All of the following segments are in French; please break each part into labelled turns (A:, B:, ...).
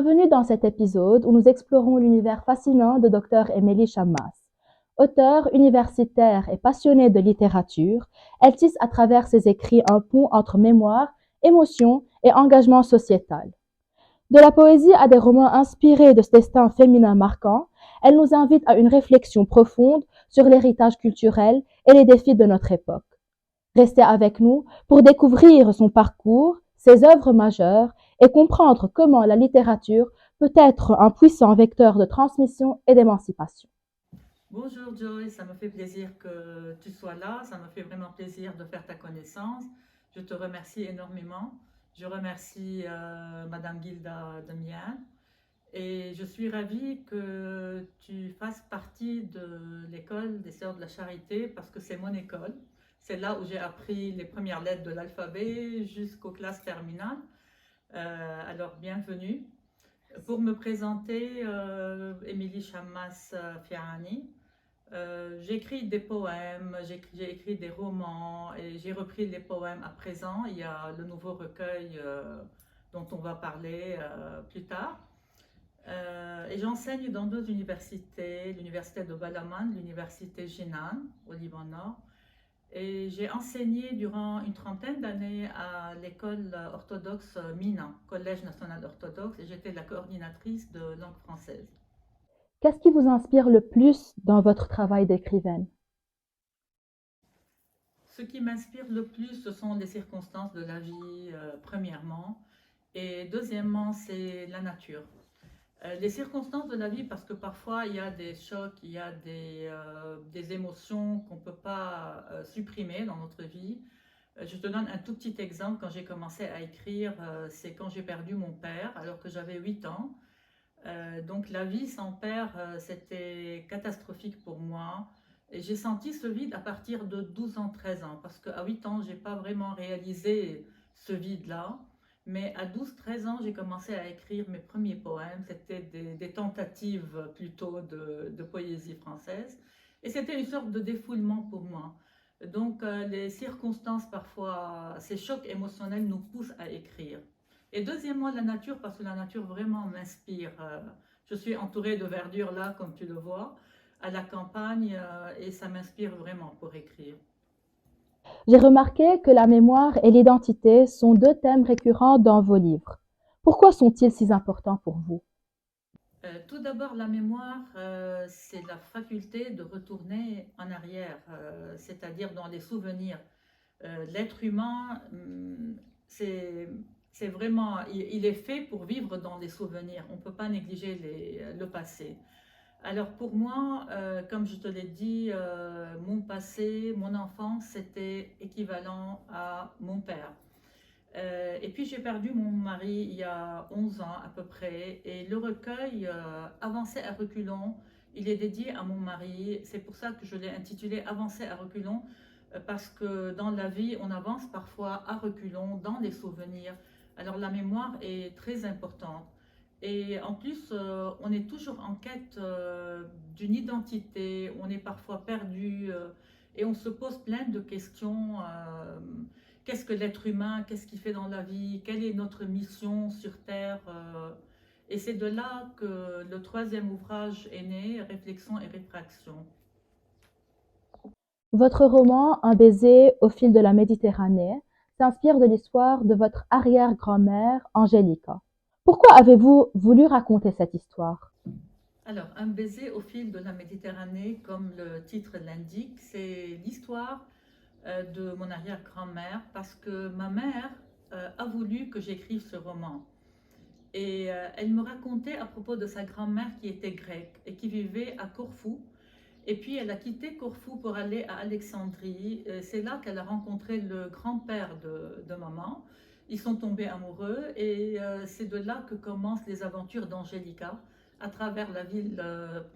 A: Bienvenue dans cet épisode où nous explorons l'univers fascinant de Dr Émilie Chammas. Auteure universitaire et passionnée de littérature, elle tisse à travers ses écrits un pont entre mémoire, émotion et engagement sociétal. De la poésie à des romans inspirés de ce destin féminin marquant, elle nous invite à une réflexion profonde sur l'héritage culturel et les défis de notre époque. Restez avec nous pour découvrir son parcours, ses œuvres majeures et comprendre comment la littérature peut être un puissant vecteur de transmission et d'émancipation.
B: Bonjour Joy, ça me fait plaisir que tu sois là, ça me fait vraiment plaisir de faire ta connaissance. Je te remercie énormément. Je remercie Madame Gilda Demian et je suis ravie que tu fasses partie de l'école des Sœurs de la Charité parce que c'est mon école. C'est là où j'ai appris les premières lettres de l'alphabet jusqu'aux classes terminales. Alors bienvenue. Pour me présenter, Émilie Chammas Fiani. J'écris des poèmes, j'ai écrit des romans et j'ai repris les poèmes à présent. Il y a le nouveau recueil dont on va parler plus tard. Et j'enseigne dans deux universités, l'université de Balaman, l'université Jinan au Liban Nord. Et j'ai enseigné durant une trentaine d'années à l'école orthodoxe Mina, Collège national orthodoxe, et j'étais la coordinatrice de langue française.
A: Qu'est-ce qui vous inspire le plus dans votre travail d'écrivaine?
B: Ce qui m'inspire le plus, ce sont les circonstances de la vie, premièrement, et deuxièmement, c'est la nature. Les circonstances de la vie, parce que parfois il y a des chocs, il y a des émotions qu'on ne peut pas supprimer dans notre vie. Je te donne un tout petit exemple. Quand j'ai commencé à écrire, c'est quand j'ai perdu mon père, alors que j'avais 8 ans. Donc la vie sans père, c'était catastrophique pour moi. Et j'ai senti ce vide à partir de 12 ans, 13 ans, parce qu'à 8 ans, je n'ai pas vraiment réalisé ce vide-là. Mais à 12, 13 ans, j'ai commencé à écrire mes premiers poèmes. C'était des tentatives plutôt de poésie française. Et c'était une sorte de défoulement pour moi. Donc les circonstances, parfois, ces chocs émotionnels nous poussent à écrire. Et deuxièmement, la nature, parce que la nature vraiment m'inspire. Je suis entourée de verdure là, comme tu le vois, à la campagne, et ça m'inspire vraiment pour écrire.
A: J'ai remarqué que la mémoire et l'identité sont deux thèmes récurrents dans vos livres. Pourquoi sont-ils si importants pour vous?
B: Tout d'abord, la mémoire, c'est la faculté de retourner en arrière, c'est-à-dire dans les souvenirs. L'être humain, c'est c'est vraiment, il est fait pour vivre dans les souvenirs. On ne peut pas négliger le passé. Alors pour moi, comme je te l'ai dit, mon passé, mon enfance, c'était équivalent à mon père. Et puis j'ai perdu mon mari il y a 11 ans à peu près, et le recueil Avancer à reculons, il est dédié à mon mari. C'est pour ça que je l'ai intitulé Avancer à reculons, parce que dans la vie, on avance parfois à reculons dans les souvenirs. Alors la mémoire est très importante. Et en plus, on est toujours en quête d'une identité, on est parfois perdu et on se pose plein de questions. Qu'est-ce que l'être humain? Qu'est-ce qu'il fait dans la vie? Quelle est notre mission sur Terre? Et c'est de là que le troisième ouvrage est né, Réflexion et réfraction.
A: Votre roman Un baiser au fil de la Méditerranée s'inspire de l'histoire de votre arrière-grand-mère Angelica. Pourquoi avez-vous voulu raconter cette histoire?
B: Alors, Un baiser au fil de la Méditerranée, comme le titre l'indique, c'est l'histoire de mon arrière-grand-mère parce que ma mère a voulu que j'écrive ce roman. Et elle me racontait à propos de sa grand-mère qui était grecque et qui vivait à Corfou. Et puis elle a quitté Corfou pour aller à Alexandrie. C'est là qu'elle a rencontré le grand-père de maman. Ils sont tombés amoureux et c'est de là que commencent les aventures d'Angelica à travers la ville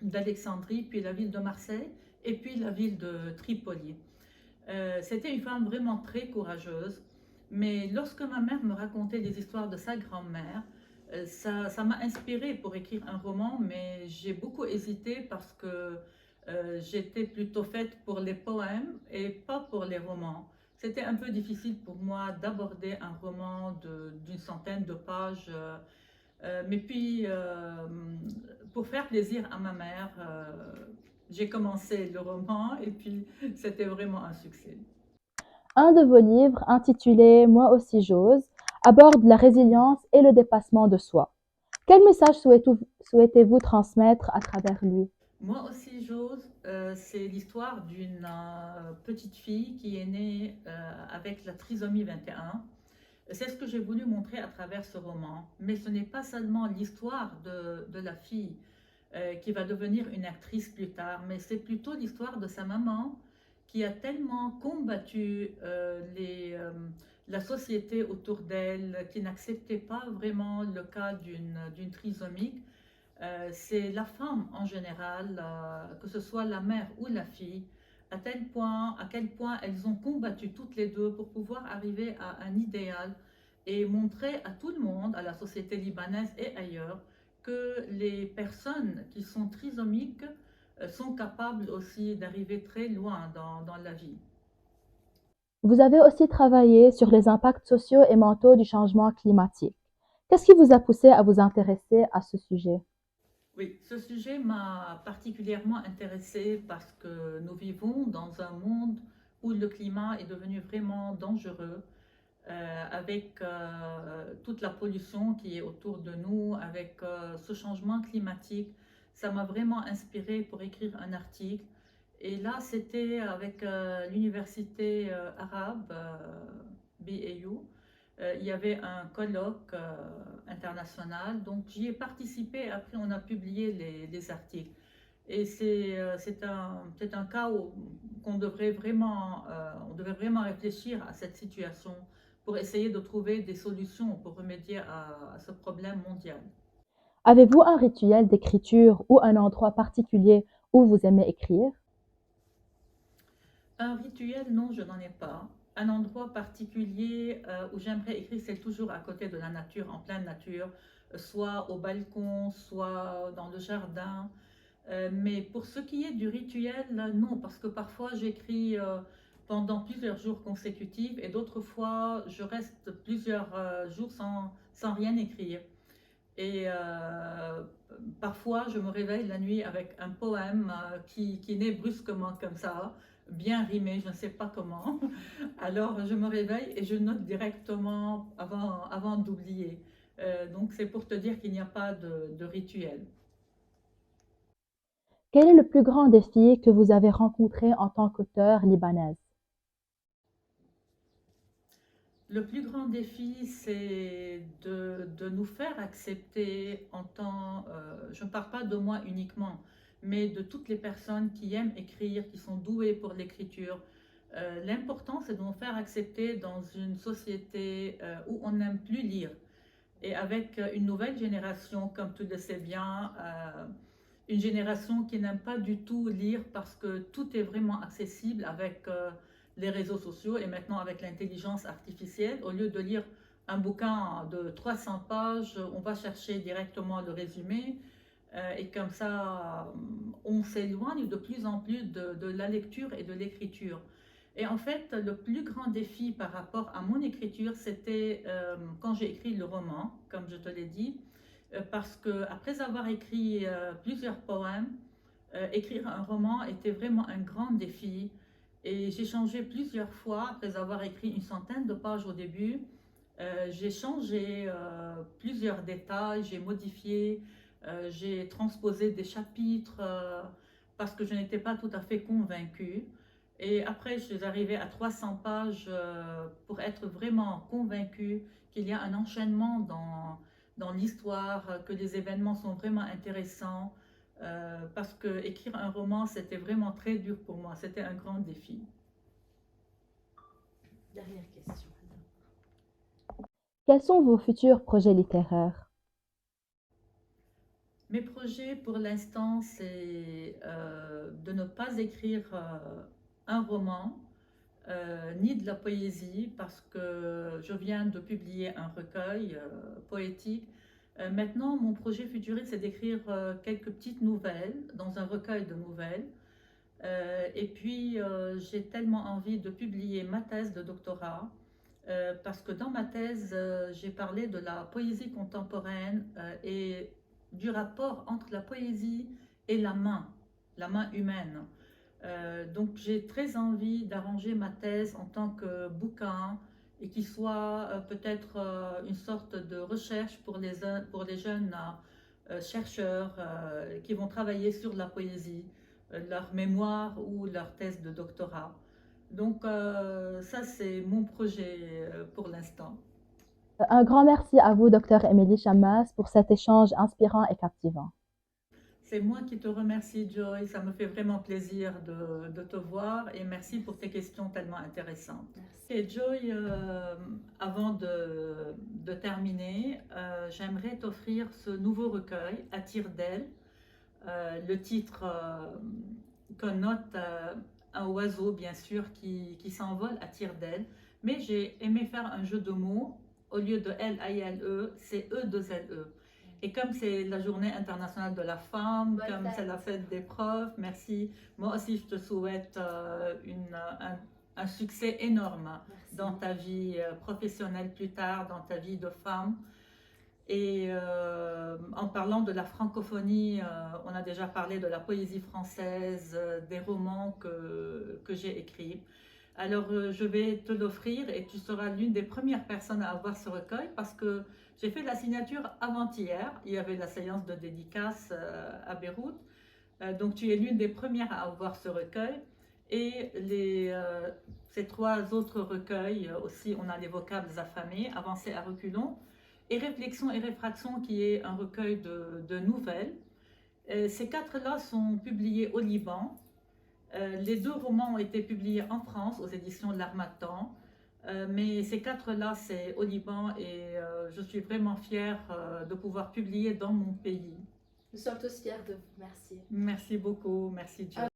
B: d'Alexandrie, puis la ville de Marseille et puis la ville de Tripoli. C'était une femme vraiment très courageuse, mais lorsque ma mère me racontait les histoires de sa grand-mère, ça m'a inspirée pour écrire un roman, mais j'ai beaucoup hésité parce que j'étais plutôt faite pour les poèmes et pas pour les romans. C'était un peu difficile pour moi d'aborder un roman d'une centaine de pages Mais puis, pour faire plaisir à ma mère, j'ai commencé le roman et puis c'était vraiment un succès.
A: Un de vos livres, intitulé Moi aussi j'ose, aborde la résilience et le dépassement de soi. Quel message souhaitez-vous transmettre à travers lui?
B: Moi aussi, j'ose, c'est l'histoire d'une petite fille qui est née avec la trisomie 21. C'est ce que j'ai voulu montrer à travers ce roman. Mais ce n'est pas seulement l'histoire de la fille qui va devenir une actrice plus tard, mais c'est plutôt l'histoire de sa maman qui a tellement combattu la société autour d'elle, qui n'acceptait pas vraiment le cas d'une trisomique. C'est la femme en général, que ce soit la mère ou la fille, à quel point elles ont combattu toutes les deux pour pouvoir arriver à un idéal et montrer à tout le monde, à la société libanaise et ailleurs, que les personnes qui sont trisomiques sont capables aussi d'arriver très loin dans la vie.
A: Vous avez aussi travaillé sur les impacts sociaux et mentaux du changement climatique. Qu'est-ce qui vous a poussé à vous intéresser à ce sujet?
B: Oui, ce sujet m'a particulièrement intéressée parce que nous vivons dans un monde où le climat est devenu vraiment dangereux, avec toute la pollution qui est autour de nous, avec ce changement climatique. Ça m'a vraiment inspirée pour écrire un article. Et là, c'était avec l'université arabe, BAU. Il y avait un colloque international, donc j'y ai participé. Après, on a publié les articles. Et c'est un cas qu'on devrait on devrait vraiment réfléchir à cette situation pour essayer de trouver des solutions pour remédier à ce problème mondial.
A: Avez-vous un rituel d'écriture ou un endroit particulier où vous aimez écrire?
B: Un rituel, non, je n'en ai pas. Un endroit particulier où j'aimerais écrire, c'est toujours à côté de la nature, en pleine nature, soit au balcon, soit dans le jardin. Mais pour ce qui est du rituel, non, parce que parfois j'écris pendant plusieurs jours consécutifs et d'autres fois je reste plusieurs jours sans rien écrire. Et parfois je me réveille la nuit avec un poème qui naît brusquement comme ça, bien rimé, je ne sais pas comment. Alors je me réveille et je note directement avant d'oublier. Donc c'est pour te dire qu'il n'y a pas de rituel.
A: Quel est le plus grand défi que vous avez rencontré en tant qu'auteure libanaise?
B: Le plus grand défi, c'est de nous faire accepter en tant, je ne parle pas de moi uniquement, mais de toutes les personnes qui aiment écrire, qui sont douées pour l'écriture. L'important, c'est de nous faire accepter dans une société où on n'aime plus lire. Et avec une nouvelle génération, comme tu le sais bien, une génération qui n'aime pas du tout lire parce que tout est vraiment accessible avec les réseaux sociaux et maintenant avec l'intelligence artificielle. Au lieu de lire un bouquin de 300 pages, on va chercher directement le résumé et comme ça, on s'éloigne de plus en plus de la lecture et de l'écriture. Et en fait, le plus grand défi par rapport à mon écriture, c'était quand j'ai écrit le roman, comme je te l'ai dit, parce que après avoir écrit plusieurs poèmes, écrire un roman était vraiment un grand défi. Et j'ai changé plusieurs fois, après avoir écrit une centaine de pages au début, j'ai changé plusieurs détails, j'ai modifié, j'ai transposé des chapitres parce que je n'étais pas tout à fait convaincue. Et après, je suis arrivée à 300 pages pour être vraiment convaincue qu'il y a un enchaînement dans l'histoire, que les événements sont vraiment intéressants. Parce que écrire un roman, c'était vraiment très dur pour moi. C'était un grand défi. Dernière question.
A: Quels sont vos futurs projets littéraires?
B: Mes projets pour l'instant, c'est de ne pas écrire un roman, ni de la poésie, parce que je viens de publier un recueil poétique. Maintenant, mon projet futuriste, c'est d'écrire quelques petites nouvelles dans un recueil de nouvelles. Et puis, j'ai tellement envie de publier ma thèse de doctorat Parce que dans ma thèse, j'ai parlé de la poésie contemporaine et du rapport entre la poésie et la main humaine. Donc j'ai très envie d'arranger ma thèse en tant que bouquin et qui soit peut-être une sorte de recherche pour les jeunes chercheurs qui vont travailler sur la poésie, leur mémoire ou leur thèse de doctorat. Donc ça, c'est mon projet pour l'instant.
A: Un grand merci à vous, docteur Émilie Chamas, pour cet échange inspirant et captivant.
B: C'est moi qui te remercie, Joy. Ça me fait vraiment plaisir de te voir et merci pour tes questions tellement intéressantes.
A: Merci.
B: Et Joy, avant de terminer, j'aimerais t'offrir ce nouveau recueil, À tire d'aile. Le titre connote un oiseau, bien sûr, qui s'envole à tire d'aile. Mais j'ai aimé faire un jeu de mots. Au lieu de L-I-L-E, c'est E-2-L-E. Et comme c'est la journée internationale de la femme, comme c'est la fête des profs, merci. Moi aussi, je te souhaite un succès énorme dans ta vie professionnelle plus tard, dans ta vie de femme. Et en parlant de la francophonie, on a déjà parlé de la poésie française, des romans que j'ai écrits. Alors je vais te l'offrir et tu seras l'une des premières personnes à avoir ce recueil parce que j'ai fait la signature avant-hier. Il y avait la séance de dédicace à Beyrouth. Donc tu es l'une des premières à avoir ce recueil. Et ces trois autres recueils aussi, on a les vocables affamés, avancés à reculons, et Réflexion et réfraction qui est un recueil de nouvelles. Ces quatre-là sont publiés au Liban. Les deux romans ont été publiés en France aux éditions de l'Harmattan. Mais ces quatre-là, c'est au Liban et je suis vraiment fière de pouvoir publier dans mon pays.
A: Nous sommes tous fiers de vous. Merci.
B: Merci beaucoup. Merci, Joe.